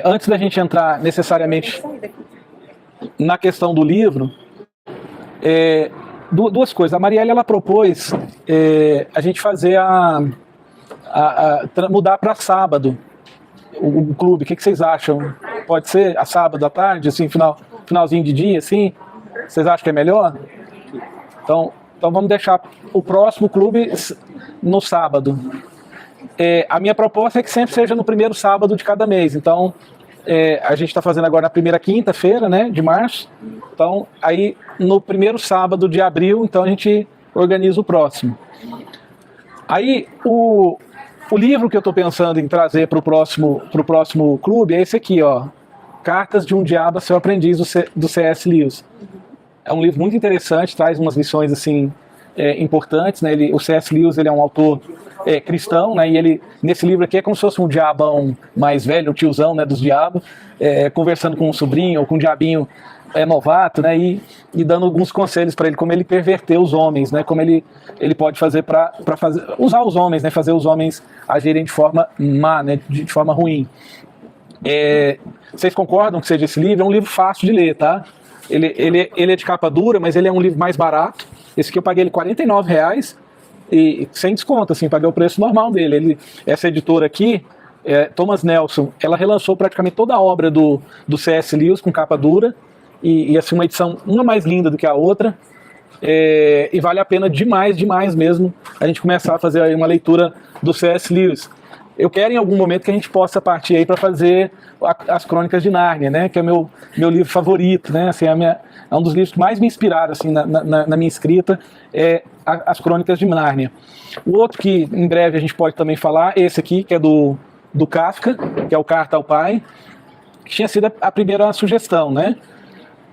Antes da gente entrar necessariamente na questão do livro, duas coisas. A Marielle, ela propôs a gente fazer mudar para sábado o clube. O que vocês acham? Pode ser a sábado à tarde, assim, finalzinho de dia, assim? Vocês acham que é melhor? Então vamos deixar o próximo clube no sábado. A minha proposta é que sempre seja no primeiro sábado de cada mês. Então, a gente está fazendo agora na primeira quinta-feira, né, de março. Então, aí no primeiro sábado de abril, então a gente organiza o próximo. Aí, o livro que eu estou pensando em trazer para o próximo clube é esse aqui, ó, Cartas de um Diabo a Seu Aprendiz, do C.S. Lewis. É um livro muito interessante, traz umas lições assim importantes, né? O C.S. Lewis, ele é um autor cristão, né? E ele, nesse livro aqui, é como se fosse um diabão mais velho, o tiozão, né, dos diabos, conversando com um sobrinho ou com um diabinho novato, né? E dando alguns conselhos para ele, como ele perverter os homens, né? Como ele pode fazer para usar os homens, né? Fazer os homens agirem de forma má, né? De forma ruim. Vocês concordam que seja esse livro? É um livro fácil de ler, tá? Ele é de capa dura, mas ele é um livro mais barato. Esse aqui eu paguei ele R$49 e sem desconto, assim, paguei o preço normal dele. Essa editora aqui, Thomas Nelson, ela relançou praticamente toda a obra do C.S. Lewis com capa dura e assim, uma edição uma mais linda do que a outra. E vale a pena demais mesmo a gente começar a fazer aí uma leitura do C.S. Lewis. Eu quero em algum momento que a gente possa partir aí para fazer as Crônicas de Nárnia, né, que é meu livro favorito, né, assim, é um dos livros que mais me inspiraram assim, na minha escrita, as Crônicas de Nárnia. O outro que em breve a gente pode também falar, esse aqui, que é do Kafka, que é o Carta ao Pai, que tinha sido a primeira sugestão, né.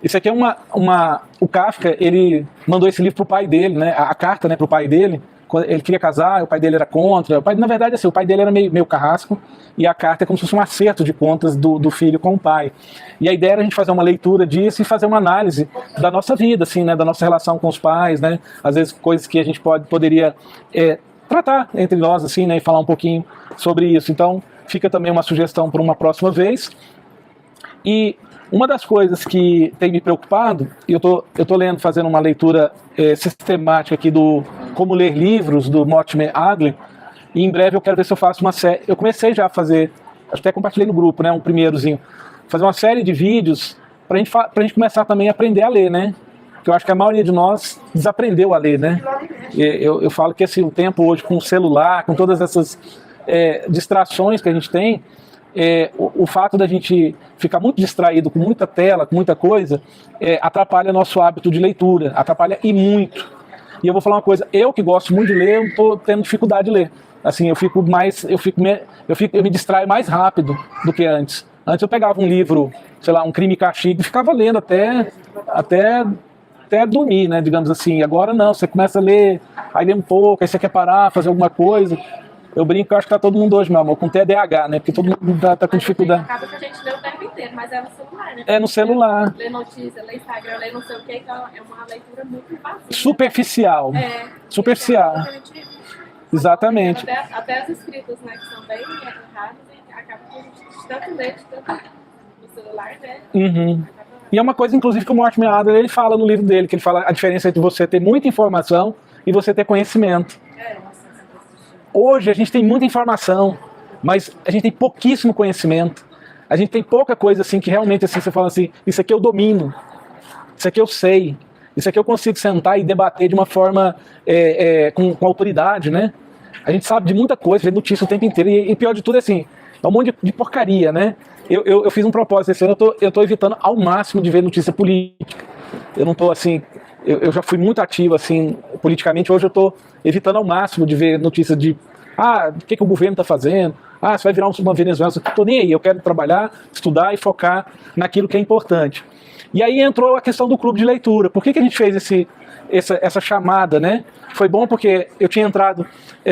Isso aqui é o Kafka, ele mandou esse livro para o pai dele, né, a carta, né, para o pai dele. Ele queria casar, o pai dele era contra. Na verdade, assim, o pai dele era meio carrasco, e a carta é como se fosse um acerto de contas do filho com o pai. E a ideia era a gente fazer uma leitura disso e fazer uma análise da nossa vida, assim, né, da nossa relação com os pais, né, às vezes coisas que a gente poderia tratar entre nós, assim, né, e falar um pouquinho sobre isso. Então, fica também uma sugestão para uma próxima vez. E uma das coisas que tem me preocupado, e eu tô lendo, fazendo uma leitura sistemática aqui do Como Ler Livros, do Mortimer Adler, e em breve eu quero ver se eu faço uma série. Eu comecei já a fazer, até compartilhei no grupo, né, um primeirozinho, fazer uma série de vídeos pra gente começar também a aprender a ler, né? Porque eu acho que a maioria de nós desaprendeu a ler, né? Eu falo que assim, o tempo hoje com o celular, com todas essas distrações que a gente tem, o fato da gente ficar muito distraído com muita tela, com muita coisa, atrapalha nosso hábito de leitura, atrapalha e muito. E eu vou falar uma coisa, eu que gosto muito de ler, eu estou tendo dificuldade de ler. Assim, eu me distraio mais rápido do que antes. Antes eu pegava um livro, sei lá, um Crime e Castigo, e ficava lendo até dormir, né, digamos assim. Agora não, você começa a ler, aí lê um pouco, aí você quer parar, fazer alguma coisa. Eu brinco que eu acho que tá todo mundo hoje, meu amor, com TDAH, né? Porque todo mundo tá com dificuldade. Acaba que a gente lê o tempo inteiro, mas é no celular, né? É no celular. Lê notícia, lê Instagram, lê não sei o que, então é uma leitura muito vazia. Superficial. Superficial. Exatamente. Até as escritas, né, que são bem erradas, e acaba que a gente tanto lê, tanto no celular, né? Uhum. E é uma coisa, inclusive, que o Mortimer Adler, ele fala no livro dele, que ele fala a diferença entre você ter muita informação e você ter conhecimento. Hoje a gente tem muita informação, mas a gente tem pouquíssimo conhecimento. A gente tem pouca coisa assim que realmente assim, você fala assim, isso aqui eu domino, isso aqui eu sei, isso aqui eu consigo sentar e debater de uma forma com autoridade, né? A gente sabe de muita coisa, vê notícia o tempo inteiro, e pior de tudo é assim, é um monte de porcaria, né? Eu fiz um propósito esse ano, eu tô evitando ao máximo de ver notícia política. Eu não tô assim... Eu já fui muito ativo assim, politicamente, hoje eu estou evitando ao máximo de ver notícias de o que o governo está fazendo, você vai virar uma Venezuela, não estou nem aí, eu quero trabalhar, estudar e focar naquilo que é importante. E aí entrou a questão do clube de leitura. Por que a gente fez essa chamada, né? Foi bom porque eu tinha entrado,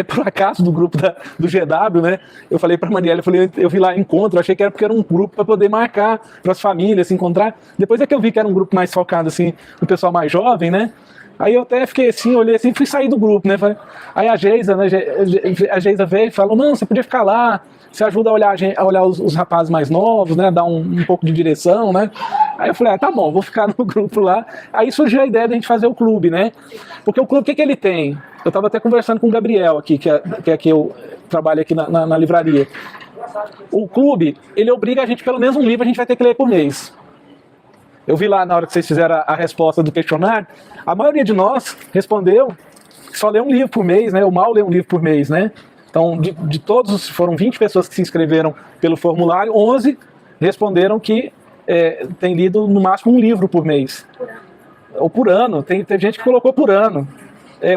por acaso, do grupo do GW, né? Eu falei para a Marielle, eu vi lá encontro, achei que era porque era um grupo para poder marcar para as famílias se encontrar. Depois é que eu vi que era um grupo mais focado assim, no pessoal mais jovem, né? Aí eu até fiquei assim, olhei assim, fui sair do grupo, né? Aí a Geisa, né? A Geisa veio e falou, não, você podia ficar lá, você ajuda a olhar os rapazes mais novos, né? Dar um pouco de direção, né? Aí eu falei, tá bom, vou ficar no grupo lá. Aí surgiu a ideia de a gente fazer o clube, né? Porque o clube, o que ele tem? Eu estava até conversando com o Gabriel aqui, que eu trabalho aqui na livraria. O clube, ele obriga a gente, pelo menos um livro a gente vai ter que ler por mês. Eu vi lá na hora que vocês fizeram a resposta do questionário, a maioria de nós respondeu que só lê um livro por mês, né? O mal lê um livro por mês, né? Então, de todos, foram 20 pessoas que se inscreveram pelo formulário, 11 responderam que tem lido no máximo um livro por mês. Ou por ano, tem gente que colocou por ano.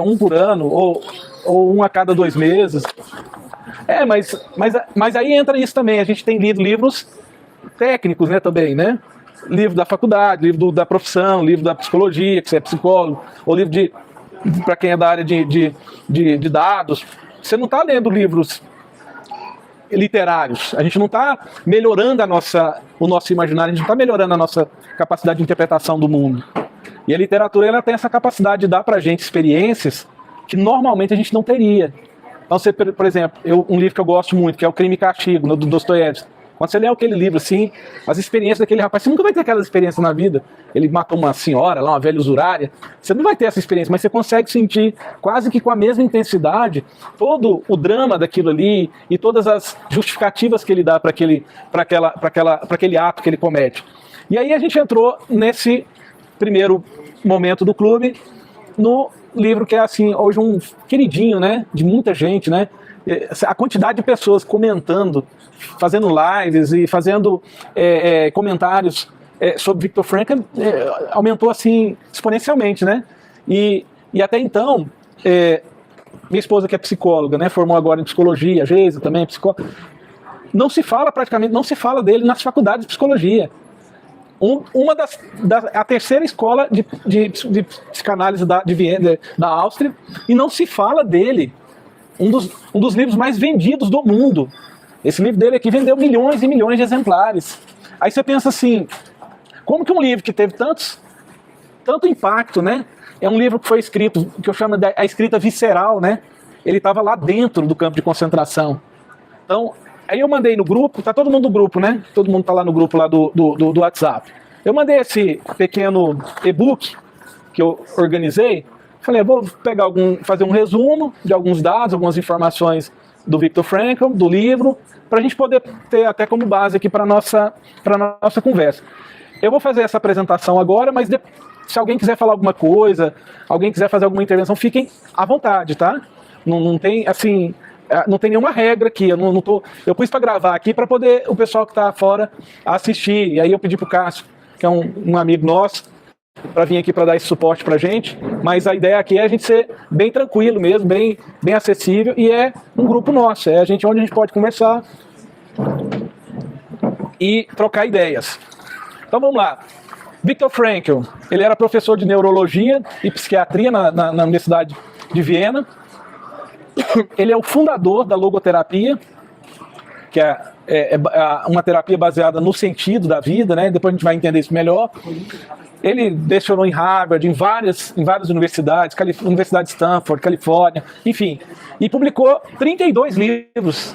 Um por ano, ou um a cada 2 meses. Mas aí entra isso também, a gente tem lido livros técnicos, né, também, né? Livro da faculdade, livro da profissão, livro da psicologia, que você é psicólogo, ou livro para quem é da área de dados. Você não está lendo livros literários, a gente não está melhorando o nosso imaginário, a gente não está melhorando a nossa capacidade de interpretação do mundo. E a literatura, ela tem essa capacidade de dar para a gente experiências que normalmente a gente não teria. Então, você, por exemplo, um livro que eu gosto muito, que é o Crime e Castigo, do Dostoiévski. Quando você lê aquele livro assim, as experiências daquele rapaz, você nunca vai ter aquelas experiências na vida. Ele matou uma senhora lá, uma velha usurária. Você não vai ter essa experiência, mas você consegue sentir quase que com a mesma intensidade todo o drama daquilo ali e todas as justificativas que ele dá para aquele ato que ele comete. E aí a gente entrou nesse primeiro momento do clube no livro que é assim, hoje um queridinho, né, de muita gente, né? A quantidade de pessoas comentando, fazendo lives e fazendo comentários sobre Viktor Frankl aumentou assim exponencialmente, né? E até então, minha esposa que é psicóloga, né, formou agora em psicologia, a Geisa também é psicóloga, praticamente não se fala dele nas faculdades de psicologia. A terceira escola de psicanálise de Viena, da Áustria, e não se fala dele. Um dos livros mais vendidos do mundo. Esse livro dele aqui vendeu milhões e milhões de exemplares. Aí você pensa assim, como que um livro que teve tanto impacto, né? É um livro que foi escrito, que eu chamo de a escrita visceral, né? Ele estava lá dentro do campo de concentração. Então, aí eu mandei no grupo, tá todo mundo no grupo, né? Todo mundo tá lá no grupo lá do WhatsApp. Eu mandei esse pequeno e-book que eu organizei. Falei, eu vou pegar fazer um resumo de alguns dados, algumas informações do Viktor Frankl, do livro, para a gente poder ter até como base aqui para nossa conversa. Eu vou fazer essa apresentação agora, mas se alguém quiser falar alguma coisa, alguém quiser fazer alguma intervenção, fiquem à vontade, tá? Não tem, assim, não tem nenhuma regra aqui. Eu pus para gravar aqui para poder o pessoal que está fora assistir. E aí eu pedi para o Cássio, que é um amigo nosso, para vir aqui para dar esse suporte para a gente, mas a ideia aqui é a gente ser bem tranquilo mesmo, bem acessível, e é um grupo nosso, onde a gente pode conversar e trocar ideias. Então vamos lá. Viktor Frankl, ele era professor de neurologia e psiquiatria na Universidade de Viena. Ele é o fundador da logoterapia, que é uma terapia baseada no sentido da vida, né? Depois a gente vai entender isso melhor. Ele lecionou em Harvard, em várias universidades, Universidade de Stanford, Califórnia, enfim, e publicou 32 livros.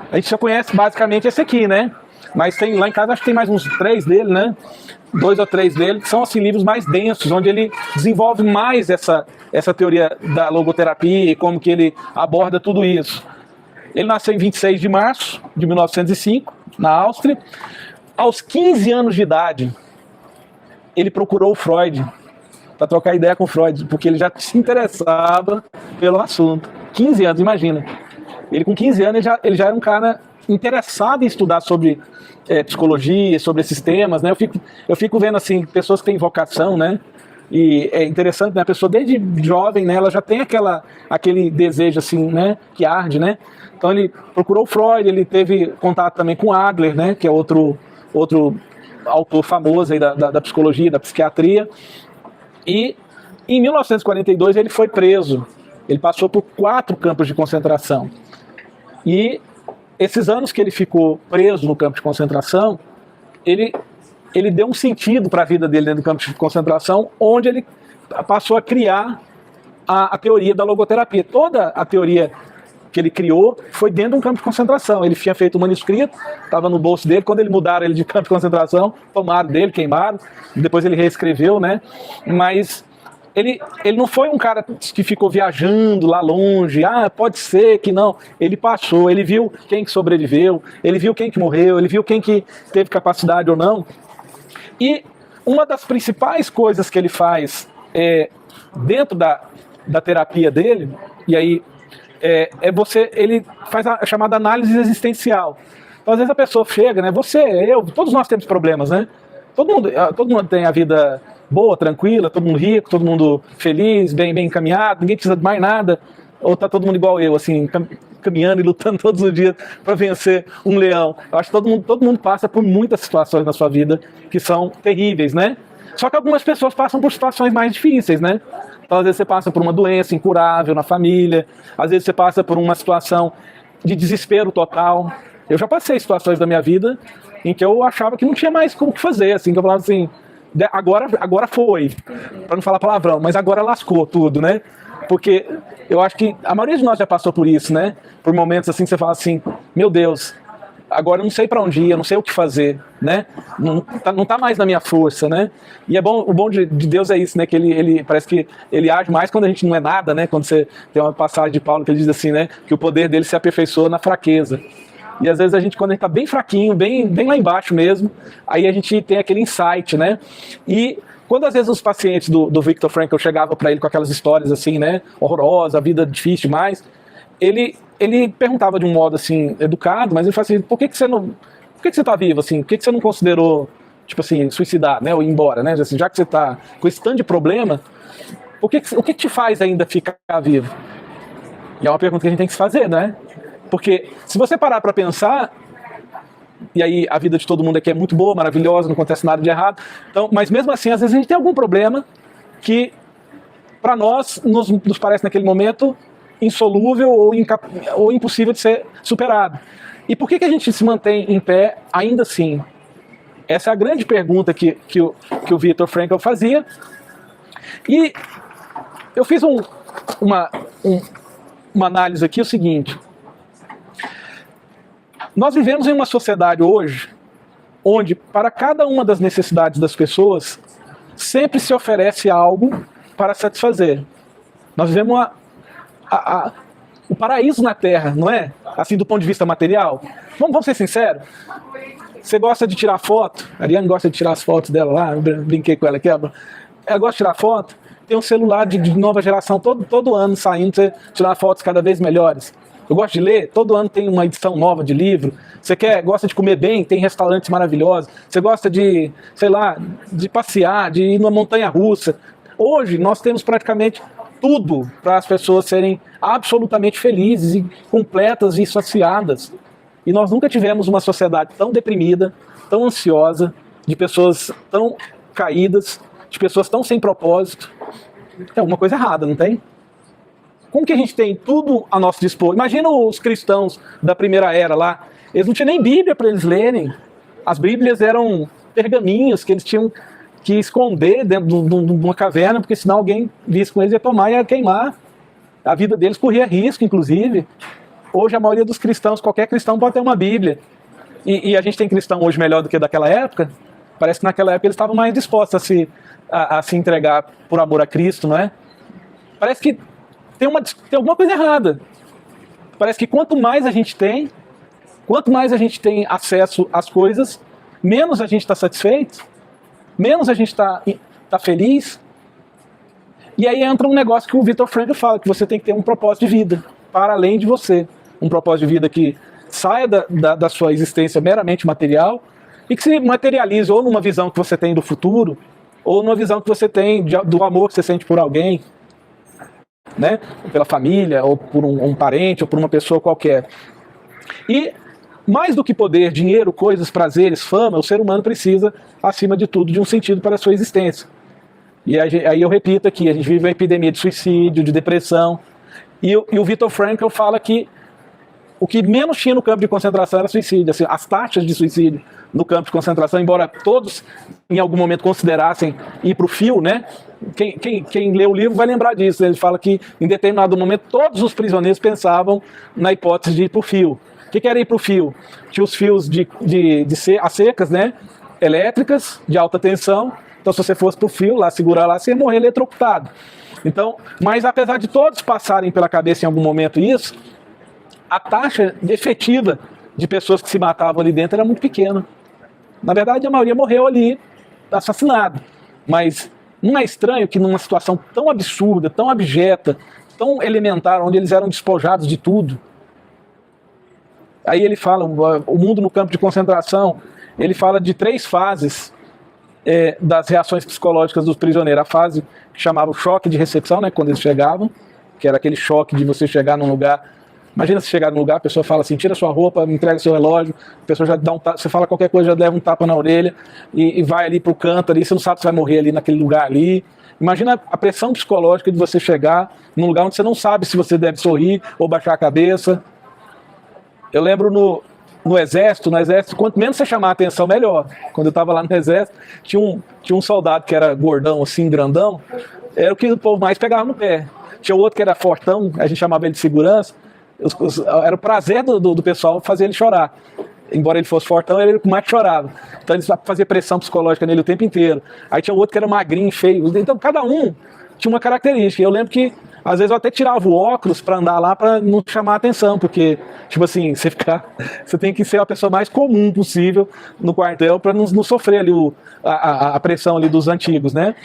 A gente já conhece basicamente esse aqui, né? Mas tem lá em casa, acho que tem mais uns 3 dele, né? 2 ou 3 dele, que são assim, livros mais densos, onde ele desenvolve mais essa teoria da logoterapia e como que ele aborda tudo isso. Ele nasceu em 26 de março de 1905, na Áustria. Aos 15 anos de idade, ele procurou o Freud para trocar ideia com o Freud, porque ele já se interessava pelo assunto. 15 anos, imagina. Ele com 15 anos ele já era um cara interessado em estudar sobre psicologia, sobre esses temas, né? Eu fico vendo assim, pessoas que têm vocação, né? E é interessante, né? A pessoa desde jovem, né? Ela já tem aquele desejo assim, né? Que arde, né? Então ele procurou o Freud, ele teve contato também com Adler, né? Que é outro autor famoso aí da psicologia, da psiquiatria. E em 1942 ele foi preso. Ele passou por 4 campos de concentração. E esses anos que ele ficou preso no campo de concentração, ele deu um sentido para a vida dele dentro do campo de concentração, onde ele passou a criar a teoria da logoterapia. Toda a teoria que ele criou foi dentro de um campo de concentração. Ele tinha feito um manuscrito, estava no bolso dele. Quando ele mudaram ele de campo de concentração, tomaram dele, queimaram. Depois ele reescreveu, né? Mas ele não foi um cara que ficou viajando lá longe. Pode ser que não. Ele passou, ele viu quem que sobreviveu, ele viu quem que morreu, ele viu quem que teve capacidade ou não. E uma das principais coisas que ele faz dentro da terapia dele, e aí ele faz a chamada análise existencial. Então, às vezes a pessoa chega, né? Você, eu, todos nós temos problemas, né? Todo mundo tem a vida boa, tranquila, todo mundo rico, todo mundo feliz, bem encaminhado, ninguém precisa de mais nada. Ou tá todo mundo igual eu, assim, caminhando e lutando todos os dias para vencer um leão. Eu acho que todo mundo passa por muitas situações na sua vida que são terríveis, né? Só que algumas pessoas passam por situações mais difíceis, né? Então, às vezes você passa por uma doença incurável na família, às vezes você passa por uma situação de desespero total. Eu já passei situações da minha vida em que eu achava que não tinha mais como que fazer, assim, que eu falava assim, agora foi, para não falar palavrão, mas agora lascou tudo, né? Porque eu acho que a maioria de nós já passou por isso, né? Por momentos assim que você fala assim, meu Deus, agora eu não sei para onde ir, eu não sei o que fazer, né? Não tá mais na minha força, né? E o bom de Deus é isso, né? Que ele parece que ele age mais quando a gente não é nada, né? Quando você tem uma passagem de Paulo que ele diz assim, né? Que o poder dele se aperfeiçoa na fraqueza. E às vezes quando a gente tá bem fraquinho, bem lá embaixo mesmo, aí a gente tem aquele insight, né? E quando às vezes os pacientes do Viktor Frankl chegavam para ele com aquelas histórias assim, né? Horrorosa, a vida difícil demais, ele perguntava de um modo assim, educado, mas ele falava assim, por que você tá vivo, assim? Por que você não considerou, tipo assim, suicidar, né? Ou ir embora, né? Assim, já que você tá com esse tanto de problema, o que te faz ainda ficar vivo? E é uma pergunta que a gente tem que se fazer, né? Porque se você parar para pensar, e aí a vida de todo mundo aqui é muito boa, maravilhosa, não acontece nada de errado, então, mas mesmo assim, às vezes a gente tem algum problema que para nós nos parece naquele momento insolúvel ou impossível de ser superado. E por que a gente se mantém em pé ainda assim? Essa é a grande pergunta que o Viktor Frankl fazia. E eu fiz uma análise aqui, o seguinte. Nós vivemos em uma sociedade hoje onde, para cada uma das necessidades das pessoas, sempre se oferece algo para satisfazer. Nós vivemos o paraíso na Terra, não é? Assim, do ponto de vista material. Vamos ser sinceros? Você gosta de tirar foto? A Ariane gosta de tirar as fotos dela lá, eu brinquei com ela aqui. Ela gosta de tirar foto? Tem um celular de nova geração todo ano saindo, você tirar fotos cada vez melhores. Eu gosto de ler, todo ano tem uma edição nova de livro. Você gosta de comer bem, tem restaurantes maravilhosos. Você gosta de, sei lá, de passear, de ir numa montanha-russa. Hoje nós temos praticamente tudo para as pessoas serem absolutamente felizes e completas e saciadas. E nós nunca tivemos uma sociedade tão deprimida, tão ansiosa, de pessoas tão caídas, de pessoas tão sem propósito. Tem alguma coisa errada, não tem? Como que a gente tem tudo a nosso dispor? Imagina os cristãos da primeira era lá. Eles não tinham nem Bíblia para eles lerem. As Bíblias eram pergaminhos que eles tinham que esconder dentro de uma caverna, porque senão alguém visse com eles ia tomar e ia queimar. A vida deles corria risco, inclusive. Hoje a maioria dos cristãos, qualquer cristão pode ter uma Bíblia. E a gente tem cristão hoje melhor do que daquela época. Parece que naquela época eles estavam mais dispostos a se entregar por amor a Cristo, não é? Parece que tem alguma coisa errada. Parece que quanto mais a gente tem acesso às coisas, menos a gente está satisfeito, menos a gente está feliz. E aí entra um negócio que o Viktor Frankl fala, que você tem que ter um propósito de vida, para além de você. Um propósito de vida que saia da sua existência meramente material e que se materialize ou numa visão que você tem do futuro, ou numa visão que você tem do amor que você sente por alguém, né? Pela família, ou por um parente, ou por uma pessoa qualquer. E mais do que poder, dinheiro, coisas, prazeres, fama, o ser humano precisa, acima de tudo, de um sentido para a sua existência. E aí eu repito aqui, a gente vive uma epidemia de suicídio, de depressão, e o Viktor Frankl fala que o que menos tinha no campo de concentração era suicídio. Assim, as taxas de suicídio no campo de concentração, embora todos em algum momento considerassem ir para o fio, né? Quem lê o livro vai lembrar disso. Ele fala que em determinado momento todos os prisioneiros pensavam na hipótese de ir para o fio. O que era ir para o fio? Tinha os fios a secas, né? Elétricas, de alta tensão. Então, se você fosse para o fio, lá, segurar lá, você ia morrer eletrocutado. Então, mas apesar de todos passarem pela cabeça em algum momento isso, a taxa efetiva de pessoas que se matavam ali dentro era muito pequena. Na verdade, a maioria morreu ali, assassinado. Mas não é estranho que numa situação tão absurda, tão abjeta, tão elementar, onde eles eram despojados de tudo. Aí ele fala, o mundo no campo de concentração, ele fala de 3 fases das reações psicológicas dos prisioneiros. A fase que chamava o choque de recepção, né, quando eles chegavam, que era aquele choque de você chegar num lugar. Imagina você chegar num lugar, a pessoa fala assim, tira sua roupa, me entrega seu relógio, a pessoa já dá um tapa, você fala qualquer coisa, já leva um tapa na orelha e vai ali pro canto ali, você não sabe se vai morrer ali naquele lugar ali. Imagina a pressão psicológica de você chegar num lugar onde você não sabe se você deve sorrir ou baixar a cabeça. Eu lembro no exército, quanto menos você chamar a atenção, melhor. Quando eu estava lá no exército, tinha um soldado que era gordão, assim, grandão, era o que o povo mais pegava no pé. Tinha outro que era fortão, a gente chamava ele de segurança, era o prazer do pessoal fazer ele chorar. Embora ele fosse fortão, ele era o que mais chorava. Então eles faziam pressão psicológica nele o tempo inteiro. Aí tinha outro que era magrinho, feio. Então cada um tinha uma característica. Eu lembro que às vezes eu até tirava o óculos para andar lá para não chamar a atenção, porque, tipo assim, você tem que ser a pessoa mais comum possível no quartel para não sofrer ali a pressão ali dos antigos, né?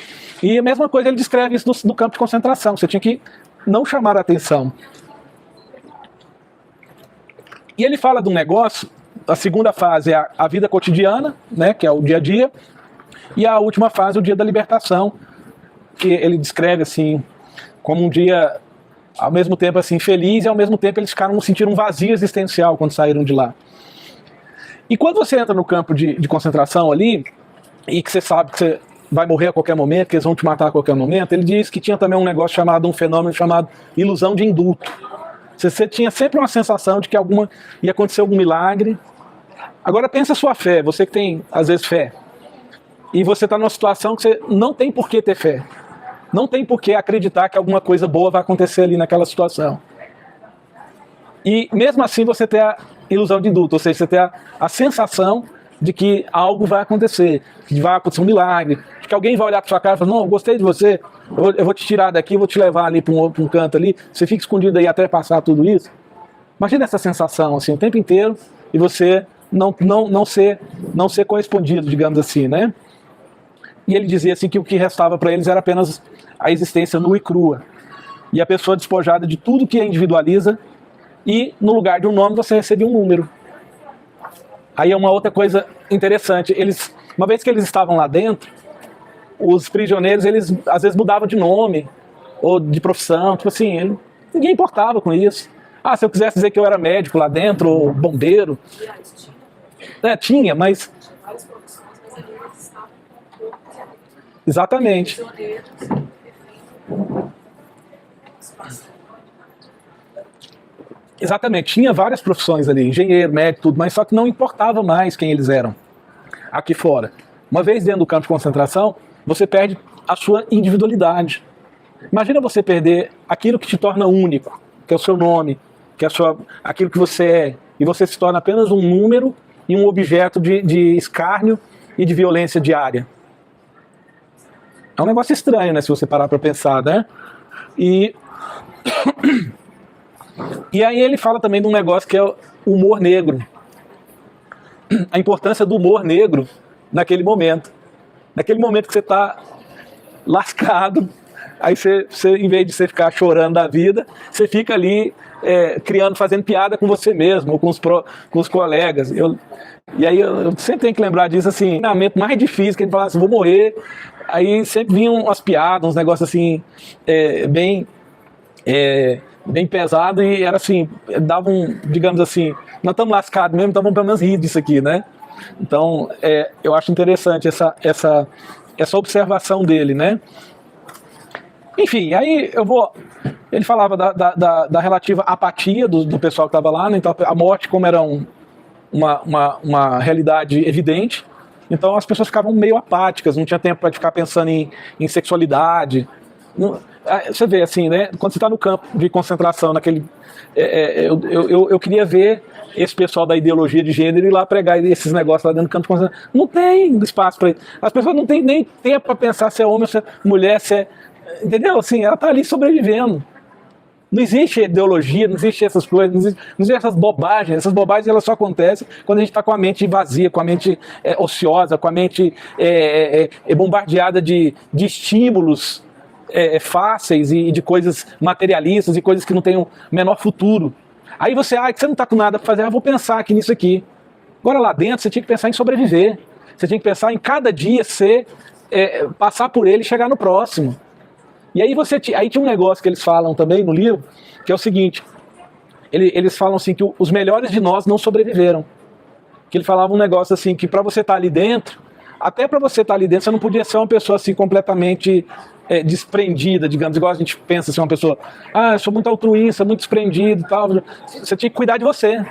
E a mesma coisa ele descreve isso no campo de concentração. Você tinha que não chamar a atenção. E ele fala de um negócio, a segunda fase é a vida cotidiana, né, que é o dia a dia, e a última fase, o dia da libertação, que ele descreve assim como um dia, ao mesmo tempo assim, feliz, e ao mesmo tempo eles sentiram um vazio existencial quando saíram de lá. E quando você entra no campo de concentração ali, e que você sabe que você vai morrer a qualquer momento, que eles vão te matar a qualquer momento, ele diz que tinha também um fenômeno chamado ilusão de indulto. Você tinha sempre uma sensação de que ia acontecer algum milagre. Agora pensa a sua fé, você que tem, às vezes, fé. E você está numa situação que você não tem por que ter fé. Não tem por que acreditar que alguma coisa boa vai acontecer ali naquela situação. E mesmo assim você tem a ilusão de indulto, ou seja, você tem a sensação de que algo vai acontecer, que vai acontecer um milagre, de que alguém vai olhar para sua cara e falar, não, eu gostei de você, eu vou te tirar daqui, vou te levar ali para um canto ali, você fica escondido aí até passar tudo isso. Imagina essa sensação assim, o tempo inteiro, e você não ser correspondido, digamos assim, né? E ele dizia assim que o que restava para eles era apenas a existência nua e crua. E a pessoa despojada de tudo que a individualiza, e no lugar de um nome você recebia um número. Aí é uma outra coisa interessante, uma vez que eles estavam lá dentro, os prisioneiros, eles às vezes mudavam de nome, ou de profissão, tipo assim, ninguém importava com isso. Ah, se eu quisesse dizer que eu era médico lá dentro, ou bombeiro, tinha, mas... Exatamente. Exatamente, tinha várias profissões ali, engenheiro, médico, tudo, mas só que não importava mais quem eles eram aqui fora. Uma vez dentro do campo de concentração, você perde a sua individualidade. Imagina você perder aquilo que te torna único, que é o seu nome, que é aquilo que você é, e você se torna apenas um número e um objeto de escárnio e de violência diária. É um negócio estranho, né, se você parar para pensar, né? E aí ele fala também de um negócio que é o humor negro. A importância do humor negro naquele momento. Naquele momento que você está lascado, aí você, em vez de você ficar chorando da vida, você fica ali fazendo piada com você mesmo, ou com os colegas. E aí eu sempre tenho que lembrar disso, assim, o momento mais difícil, que ele fala assim, vou morrer. Aí sempre vinham umas piadas, uns negócios assim, bem pesado, e era assim, davam, digamos assim, nós estamos lascados mesmo, então vamos pelo menos rir disso aqui, né? Então, eu acho interessante essa observação dele, né? Enfim, aí eu vou Ele falava da relativa apatia do pessoal que estava lá, né? Então a morte, como era uma realidade evidente, então as pessoas ficavam meio apáticas, não tinha tempo para ficar pensando em sexualidade. Você vê assim, né? Quando você está no campo de concentração, naquele, eu queria ver esse pessoal da ideologia de gênero ir lá pregar esses negócios lá dentro do campo de concentração. Não tem espaço para isso. As pessoas não têm nem tempo para pensar se é homem ou se é mulher, se é, entendeu? Assim, ela está ali sobrevivendo. Não existe ideologia, não existe essas coisas, não existe essas bobagens. Essas bobagens elas só acontecem quando a gente está com a mente vazia, com a mente ociosa, com a mente bombardeada de estímulos fáceis e de coisas materialistas e coisas que não têm o menor futuro. Aí você, que você não está com nada para fazer, vou pensar aqui nisso aqui. Agora lá dentro você tinha que pensar em sobreviver. Você tinha que pensar em cada dia passar por ele e chegar no próximo. E aí aí tinha um negócio que eles falam também no livro, que é o seguinte, eles falam assim que os melhores de nós não sobreviveram. Que ele falava um negócio assim, que para você estar ali dentro, até para você estar ali dentro, você não podia ser uma pessoa assim completamente desprendida, digamos, igual a gente pensa assim, uma pessoa, eu sou muito altruísta, muito desprendido e tal. Você tinha que cuidar de você.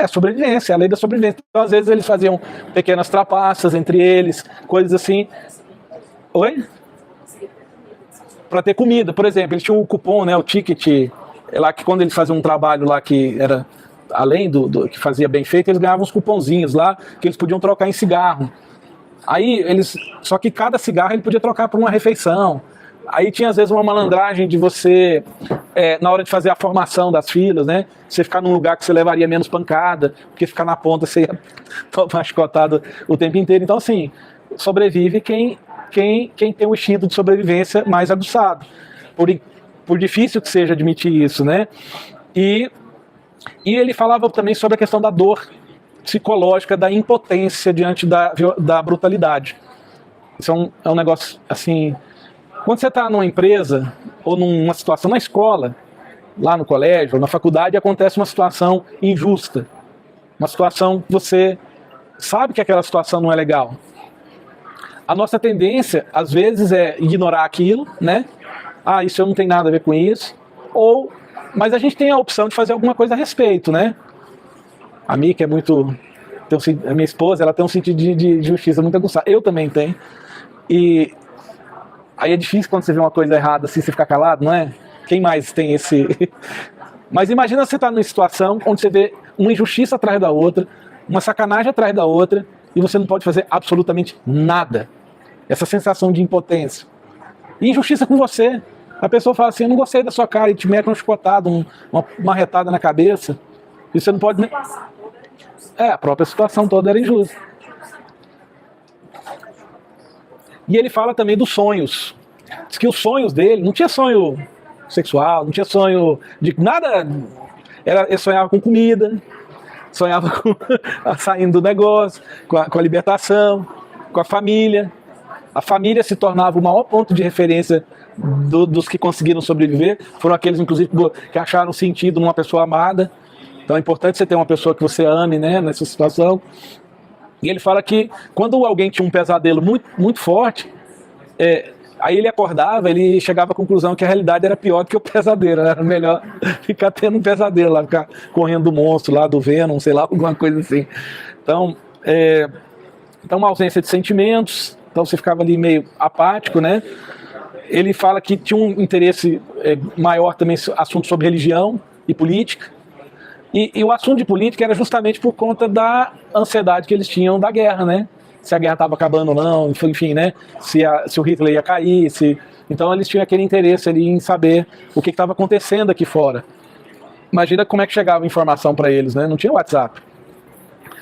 Sobrevivência, a lei da sobrevivência. Então às vezes eles faziam pequenas trapaças entre eles, coisas assim. Oi? Para ter comida, por exemplo, eles tinham um cupom, né, o ticket, lá que quando eles faziam um trabalho lá que era além do que fazia bem feito, eles ganhavam uns cupomzinhos lá que eles podiam trocar em cigarro. Aí só que cada cigarro ele podia trocar por uma refeição. Aí tinha às vezes uma malandragem de você, na hora de fazer a formação das filas, né, você ficar num lugar que você levaria menos pancada, porque ficar na ponta você ia tomar chicotado o tempo inteiro. Então assim, sobrevive quem tem o instinto de sobrevivência mais aguçado. Por difícil que seja admitir isso, né? E ele falava também sobre a questão da dor psicológica, da impotência diante da brutalidade. Isso é um negócio, assim... Quando você está numa empresa, ou numa situação na escola, lá no colégio, ou na faculdade, acontece uma situação injusta. Uma situação que você sabe que aquela situação não é legal. A nossa tendência, às vezes, é ignorar aquilo, né? Isso não tem nada a ver com isso. Mas a gente tem a opção de fazer alguma coisa a respeito, né? A Mika é muito... A minha esposa, ela tem um sentido de justiça muito aguçado. Eu também tenho. E aí é difícil quando você vê uma coisa errada assim, você ficar calado, não é? Quem mais tem esse... Mas imagina você estar numa situação onde você vê uma injustiça atrás da outra, uma sacanagem atrás da outra, e você não pode fazer absolutamente nada. Essa sensação de impotência. E injustiça com você. A pessoa fala assim, eu não gostei da sua cara, e te mete um chicotado, uma retada na cabeça. E você não pode nem... A própria situação toda era injusta. E ele fala também dos sonhos. Diz que os sonhos dele, não tinha sonho sexual, não tinha sonho de nada. Ele sonhava com comida, sonhava com saindo do negócio, com a libertação, com a família. A família se tornava o maior ponto de referência dos que conseguiram sobreviver. Foram aqueles, inclusive, que acharam sentido numa pessoa amada. Então é importante você ter uma pessoa que você ame, né, nessa situação. E ele fala que quando alguém tinha um pesadelo muito, muito forte, aí ele acordava, ele chegava à conclusão que a realidade era pior do que o pesadelo. Era melhor ficar tendo um pesadelo lá, ficar correndo do monstro lá, do Venom, sei lá, alguma coisa assim. Então, uma ausência de sentimentos, então você ficava ali meio apático, né? Ele fala que tinha um interesse maior também, assunto sobre religião e política. E o assunto de política era justamente por conta da ansiedade que eles tinham da guerra, né? Se a guerra estava acabando ou não, enfim, né? Se o Hitler ia cair, então eles tinham aquele interesse ali em saber o que estava acontecendo aqui fora. Imagina como é que chegava a informação para eles, né? Não tinha WhatsApp,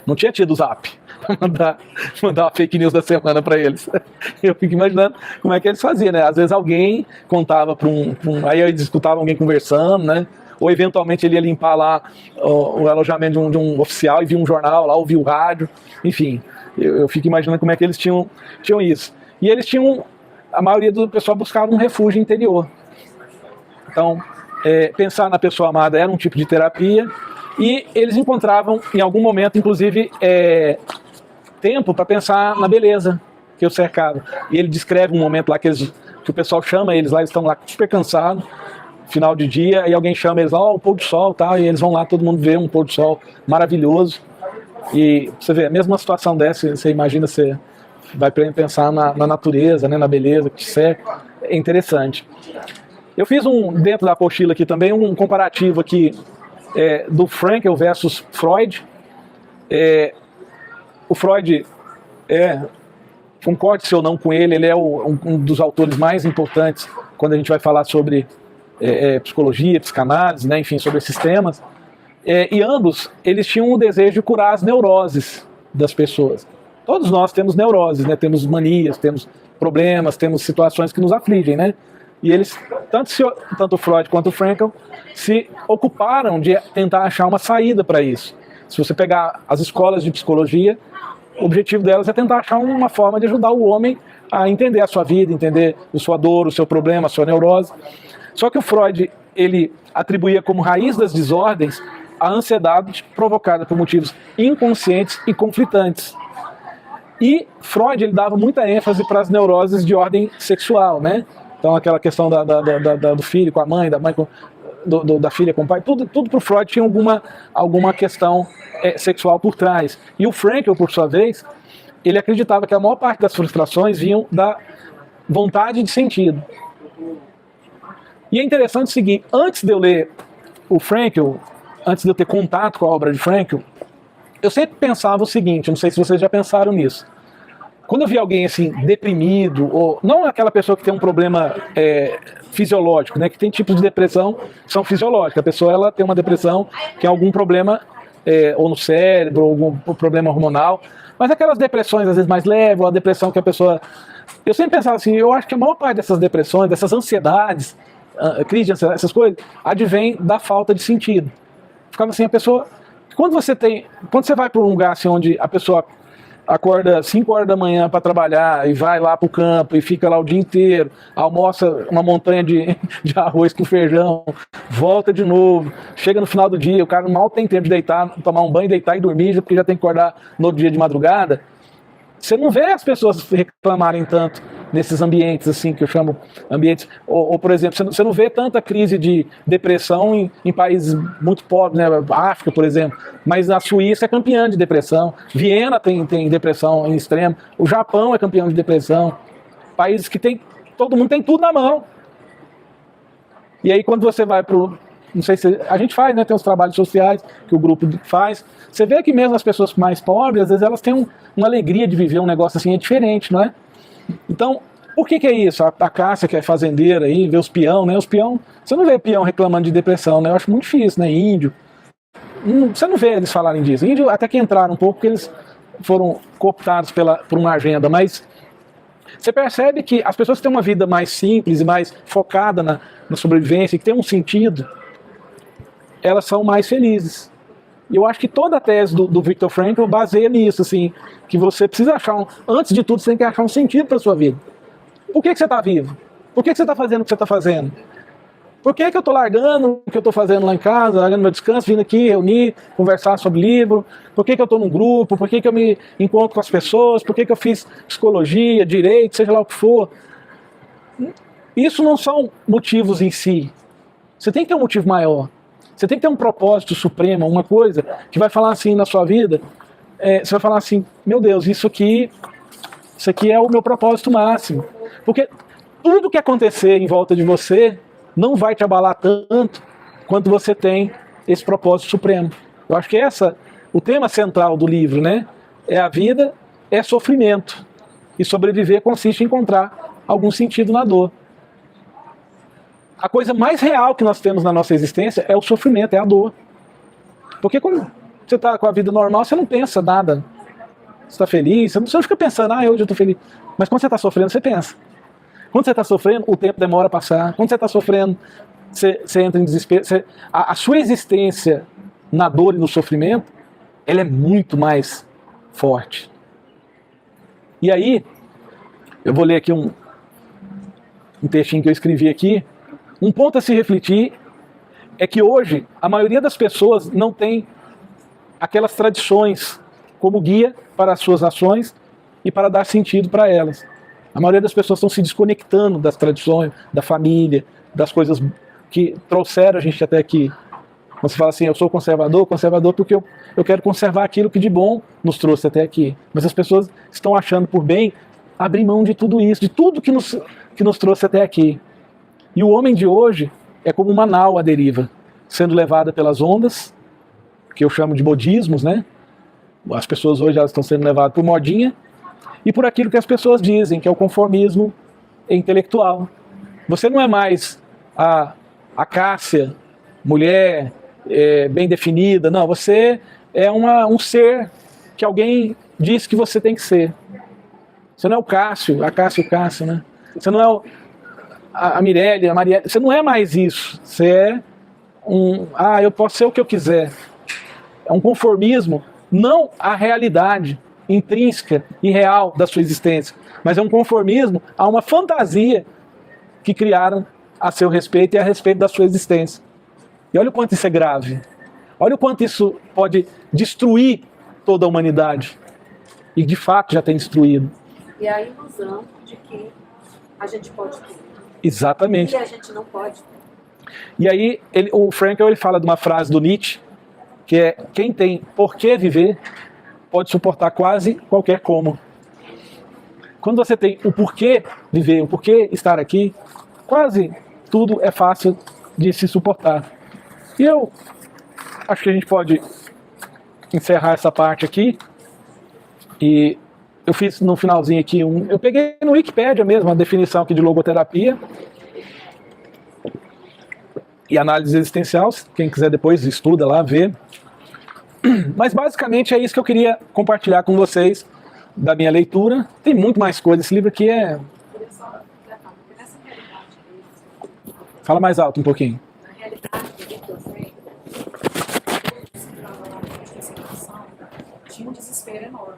não tinha tido o Zap para mandar uma fake news da semana para eles. Eu fico imaginando como é que eles faziam, né? Às vezes alguém contava aí eles escutavam alguém conversando, né? Ou eventualmente ele ia limpar lá o alojamento de um oficial e via um jornal lá, ouvia o rádio, enfim, eu fico imaginando como é que eles tinham isso. E eles a maioria do pessoal buscava um refúgio interior. Então, pensar na pessoa amada era um tipo de terapia, e eles encontravam em algum momento, inclusive, tempo para pensar na beleza que o cercava. E ele descreve um momento lá que o pessoal chama eles lá, eles estão lá super cansados, final de dia, e alguém chama eles lá, o pôr do sol, tal, e eles vão lá, todo mundo vê um pôr do sol maravilhoso. E você vê, a mesma situação dessa, você imagina, você vai pensar na natureza, né, na beleza que te cerca, é interessante. Eu fiz dentro da apostila aqui também, um comparativo aqui do Frankl versus Freud. O Freud, concorde-se ou não com ele é um dos autores mais importantes quando a gente vai falar sobre psicologia, psicanálise, né, enfim, sobre esses temas. E ambos, eles tinham o desejo de curar as neuroses das pessoas. Todos nós temos neuroses, né? Temos manias, temos problemas, temos situações que nos afligem, né? E eles, tanto o Freud quanto o Frankl, se ocuparam de tentar achar uma saída para isso. Se você pegar as escolas de psicologia, o objetivo delas é tentar achar uma forma de ajudar o homem a entender a sua vida, entender a sua dor, o seu problema, a sua neurose. Só que o Freud, ele atribuía como raiz das desordens a ansiedade provocada por motivos inconscientes e conflitantes. E Freud, ele dava muita ênfase para as neuroses de ordem sexual, né? Então aquela questão do filho com a mãe, da mãe da filha com o pai, tudo para o Freud tinha alguma questão sexual por trás. E o Frankl, por sua vez, ele acreditava que a maior parte das frustrações vinham da vontade de sentido. E é interessante o seguinte, antes de eu ler o Frankl, antes de eu ter contato com a obra de Frankl, eu sempre pensava o seguinte, não sei se vocês já pensaram nisso. Quando eu vi alguém assim, deprimido, ou não aquela pessoa que tem um problema fisiológico, né, que tem tipos de depressão que são fisiológicos, a pessoa ela tem uma depressão que é algum problema ou no cérebro, ou algum problema hormonal, mas aquelas depressões às vezes mais leves, ou a depressão que a pessoa... Eu sempre pensava assim, eu acho que a maior parte dessas depressões, dessas ansiedades, crise de ansiedade, essas coisas, advém da falta de sentido. Ficava assim, a pessoa... Quando você vai para um lugar assim, onde a pessoa acorda 5 horas da manhã para trabalhar e vai lá para o campo e fica lá o dia inteiro, almoça uma montanha de arroz com feijão, volta de novo, chega no final do dia, o cara mal tem tempo de deitar, tomar um banho, deitar e dormir, porque já tem que acordar no dia de madrugada. Você não vê as pessoas reclamarem tanto nesses ambientes, assim, que eu chamo ambientes, ou por exemplo, você não vê tanta crise de depressão em países muito pobres, né, África, por exemplo, mas a Suíça é campeã de depressão, Viena tem depressão em extremo, o Japão é campeão de depressão, países que todo mundo tem tudo na mão. E aí quando você vai não sei se a gente faz, né, tem os trabalhos sociais que o grupo faz, você vê que mesmo as pessoas mais pobres, às vezes elas têm uma alegria de viver um negócio assim, é diferente, não é? Então, por que é isso? A Cássia, que é fazendeira aí, vê os peão, né? Os peão, você não vê peão reclamando de depressão, né? Eu acho muito difícil, né? Índio. Você não vê eles falarem disso. Índio até que entraram um pouco, porque eles foram cooptados por uma agenda, mas você percebe que as pessoas que têm uma vida mais simples e mais focada na sobrevivência, que tem um sentido, elas são mais felizes. E eu acho que toda a tese do Viktor Frankl baseia nisso, assim, que você precisa achar, antes de tudo, você tem que achar um sentido para a sua vida. Por que você está vivo? Por que você está fazendo o que você está fazendo? Por que eu estou largando o que eu estou fazendo lá em casa, largando meu descanso, vindo aqui, reunir, conversar sobre livro? Por que eu estou num grupo? Por que eu me encontro com as pessoas? Por que eu fiz psicologia, direito, seja lá o que for? Isso não são motivos em si. Você tem que ter um motivo maior. Você tem que ter um propósito supremo, uma coisa que vai falar assim na sua vida, você vai falar assim, meu Deus, isso aqui é o meu propósito máximo. Porque tudo que acontecer em volta de você não vai te abalar tanto quanto você tem esse propósito supremo. Eu acho que o tema central do livro, né? É a vida, é sofrimento. E sobreviver consiste em encontrar algum sentido na dor. A coisa mais real que nós temos na nossa existência é o sofrimento, é a dor. Porque quando você está com a vida normal, você não pensa nada. Você está feliz, você não fica pensando, hoje eu estou feliz. Mas quando você está sofrendo, você pensa. Quando você está sofrendo, o tempo demora a passar. Quando você está sofrendo, você entra em desespero. A sua existência na dor e no sofrimento, ela é muito mais forte. E aí, eu vou ler aqui um textinho que eu escrevi aqui. Um ponto a se refletir é que hoje a maioria das pessoas não tem aquelas tradições como guia para as suas ações e para dar sentido para elas. A maioria das pessoas estão se desconectando das tradições, da família, das coisas que trouxeram a gente até aqui. Você fala assim, eu sou conservador porque eu quero conservar aquilo que de bom nos trouxe até aqui. Mas as pessoas estão achando por bem abrir mão de tudo isso, de tudo que nos trouxe até aqui. E o homem de hoje é como uma nau à deriva, sendo levada pelas ondas, que eu chamo de modismos, né? As pessoas hoje elas estão sendo levadas por modinha, e por aquilo que as pessoas dizem, que é o conformismo intelectual. Você não é mais a Cássia, mulher bem definida, não, você é um ser que alguém disse que você tem que ser. Você não é o Cássio, o Cássio, né? Você não é a Mirelle, a Marielle, você não é mais isso. Você é eu posso ser o que eu quiser. É um conformismo, não à realidade intrínseca e real da sua existência, mas é um conformismo a uma fantasia que criaram a seu respeito e a respeito da sua existência. E olha o quanto isso é grave. Olha o quanto isso pode destruir toda a humanidade. E de fato já tem destruído. E a ilusão de que a gente pode ter. Exatamente. E a gente não pode ter. E aí o Frankl ele fala de uma frase do Nietzsche, que é: quem tem por que viver pode suportar quase qualquer como. Quando você tem o porquê viver, o porquê estar aqui, quase tudo é fácil de se suportar. E eu acho que a gente pode encerrar essa parte aqui. E eu fiz no finalzinho aqui eu peguei no Wikipedia mesmo a definição aqui de logoterapia e análise existencial. Quem quiser depois estuda lá, vê. Mas basicamente é isso que eu queria compartilhar com vocês da minha leitura. Tem muito mais coisa. Esse livro aqui é... Fala mais alto um pouquinho. Na realidade, o Victor Frankl, tinha um desespero enorme.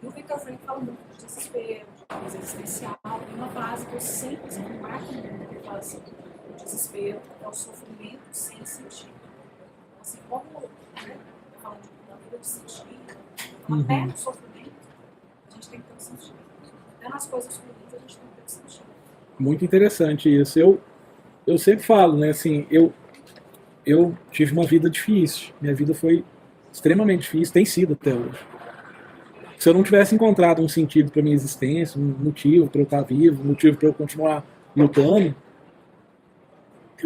E o Victor Frankl fala muito de desespero, de crise existencial. E uma frase que eu sempre marco muito, ele fala assim: o desespero é o sofrimento sem sentido. Assim como, né, falando da vida de sentido, até no sofrimento, a gente tem que ter um sentido. Até nas coisas ruins, a gente tem que ter um sentido. Muito interessante isso. Eu sempre falo, né, assim, eu tive uma vida difícil. Minha vida foi extremamente difícil, tem sido até hoje. Se eu não tivesse encontrado um sentido para minha existência, um motivo para eu estar vivo, um motivo para eu continuar lutando,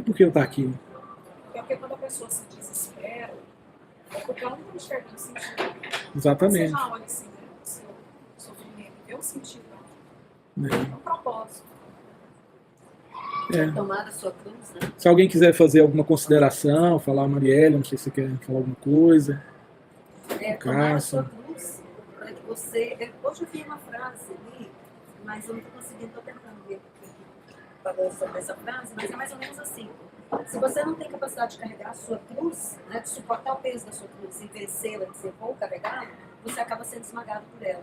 por que eu estar aqui? Porque quando a pessoa se desespera, é porque ela não enxerga o sentido. Exatamente. Você já olha assim, né, o seu sofrimento, vê o sentido, É. um propósito. Tomar a sua cruz, né? Se alguém quiser fazer alguma consideração, falar, Marielle, não sei se você quer falar alguma coisa. Tomar a Cássio. sua cruz para que você... Hoje eu vi uma frase ali, mas eu não estou conseguindo, estou tentando ver falou sobre essa frase, mas é mais ou menos assim: se você não tem capacidade de carregar a sua cruz, né, de suportar o peso da sua cruz e vencê-la, dizer vou carregá-la, você acaba sendo esmagado por ela.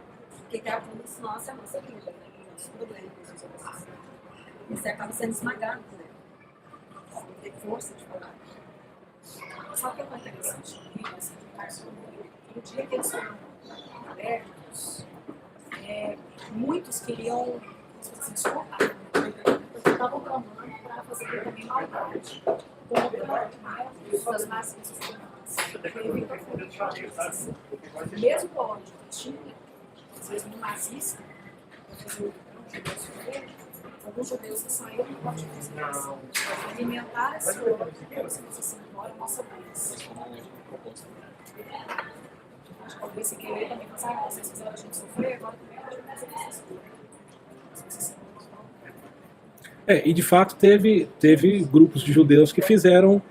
Porque a cruz, nossa, é a nossa vida, né? Os problemas, os outros. Você acaba sendo esmagado por ela. Você não tem força de falar. Sabe o que é interessante no livro, assim, de Carson? No dia que eles foram abertos, muitos queriam assim, suportar, porque estavam clamando para fazer também maldade contra os nazistas. Mesmo o ódio que tinha, às vezes no nazista, alguns judeus que saíram do corte de concentração, alimentaram esse ódio que você assim, agora é nossa vez. Acho que talvez se querer também pensar, vocês fizeram a gente sofrer, agora também a gente vai fazer vocês sofrer. E de fato teve grupos de judeus que fizeram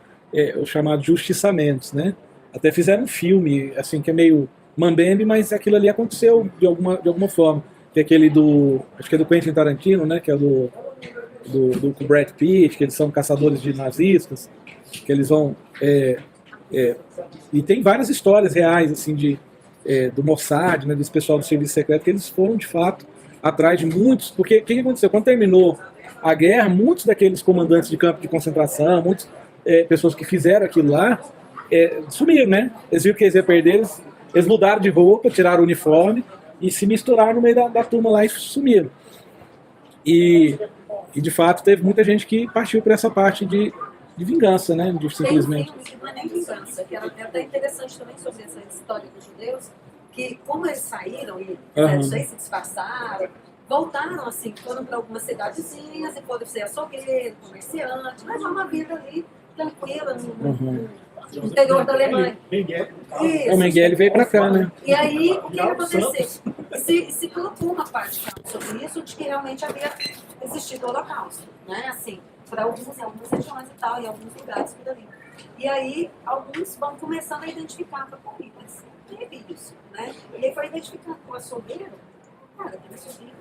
os chamados justiçamentos, né? Até fizeram um filme, assim, que é meio mambembe, mas aquilo ali aconteceu de alguma forma. Que é aquele acho que é do Quentin Tarantino, né? Que é do Brad Pitt, que eles são caçadores de nazistas, que eles vão... e tem várias histórias reais, assim, do Mossad, né, desse pessoal do serviço secreto, que eles foram, de fato, atrás de muitos... Porque o que aconteceu? Quando terminou a guerra, muitos daqueles comandantes de campo de concentração, muitas pessoas que fizeram aquilo lá, sumiram, né? Eles viram que eles iam perder, eles mudaram de roupa, tiraram o uniforme e se misturaram no meio da turma lá e sumiram. E de fato teve muita gente que partiu para essa parte de de vingança, né? De Tem um simplesmente. filme que não é nem vingança, que era até interessante também sobre essa história dos judeus, que como eles saíram e fizeram isso aí, se disfarçaram, voltaram assim, foram para algumas cidadezinhas e foram ser açougueiro, comerciante, mas uma vida ali tranquila no interior da Alemanha. O Mengele veio para cá, né? E aí, o que aconteceu? Se colocou uma parte sobre isso, de que realmente havia existido o Holocausto, né? Assim, para algumas regiões e tal, em alguns lugares por ali. E aí, alguns vão começando a identificar, mas teve isso, né? E aí foi identificando com o açougueiro, cara, aquele açougueiro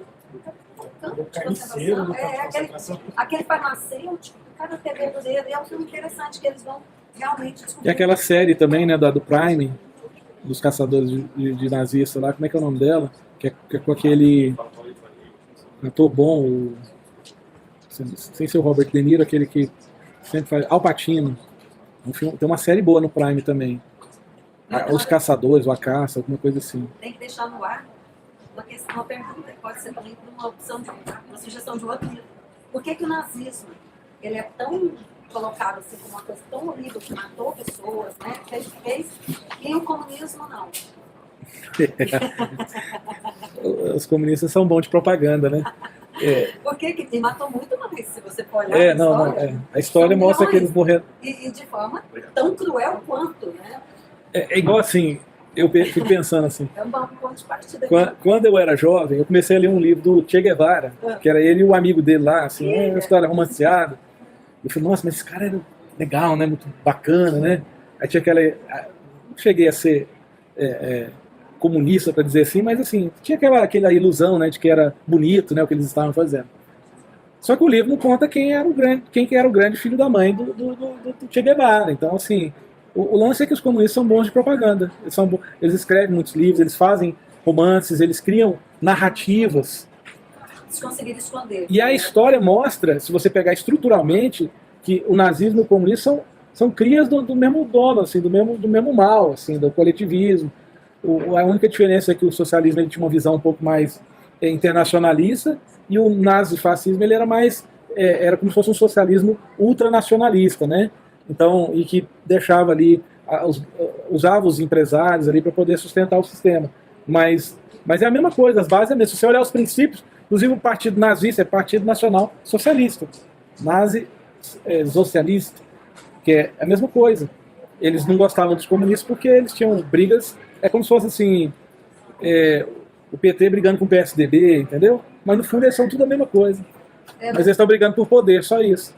campo de concentração, aquele farmacêutico, cada terreno dele, e é um filme interessante que eles vão realmente descobrir. E aquela série também, né, do Prime, dos caçadores de nazistas lá, como é que é o nome dela? Que é com aquele ator bom, sem ser o Robert De Niro, aquele que sempre faz, Al Pacino. Um filme, tem uma série boa no Prime também. Os Caçadores, ou A Caça, alguma coisa assim. Tem que deixar no ar uma pergunta, pode ser também uma opção, uma sugestão de outro livro. Por que o nazismo ele é tão colocado assim como uma coisa tão horrível que matou pessoas, né? Fez, e o comunismo não? Os comunistas são bons de propaganda, né? Por que e matou muito mais, se você for olhar a história São mostra que eles morreram. E de forma tão cruel quanto, né? É igual assim, eu fico pensando assim, É um bom ponto de partida. quando eu era jovem, eu comecei a ler um livro do Che Guevara, que era ele e o amigo dele lá, assim, uma história romanceada. Eu falei, nossa, mas esse cara era legal, né? Muito bacana, né? Aí tinha aquela. Não cheguei a ser comunista, para dizer assim, mas assim, tinha aquela ilusão, né, de que era bonito, né, o que eles estavam fazendo. Só que o livro não conta quem que era o grande filho da mãe do Che Guevara. Então, assim, o lance é que os comunistas são bons de propaganda. Eles escrevem muitos livros, eles fazem romances, eles criam narrativas. Eles conseguiram esconder. E a história mostra, se você pegar estruturalmente, que o nazismo e o comunismo são crias do mesmo dono, assim, do mesmo mal, assim, do coletivismo. A única diferença é que o socialismo ele tinha uma visão um pouco mais internacionalista e o nazifascismo ele era mais era como se fosse um socialismo ultranacionalista, né? Então, e que deixava ali usava os empresários ali para poder sustentar o sistema. Mas é a mesma coisa, as bases é a mesma. Se você olhar os princípios, inclusive o Partido Nazista é Partido Nacional Socialista, socialista, que é a mesma coisa. Eles não gostavam dos comunistas porque eles tinham brigas. É como se fosse assim, o PT brigando com o PSDB, entendeu? Mas no fundo eles são tudo a mesma coisa. Mas eles estão brigando por poder, só isso.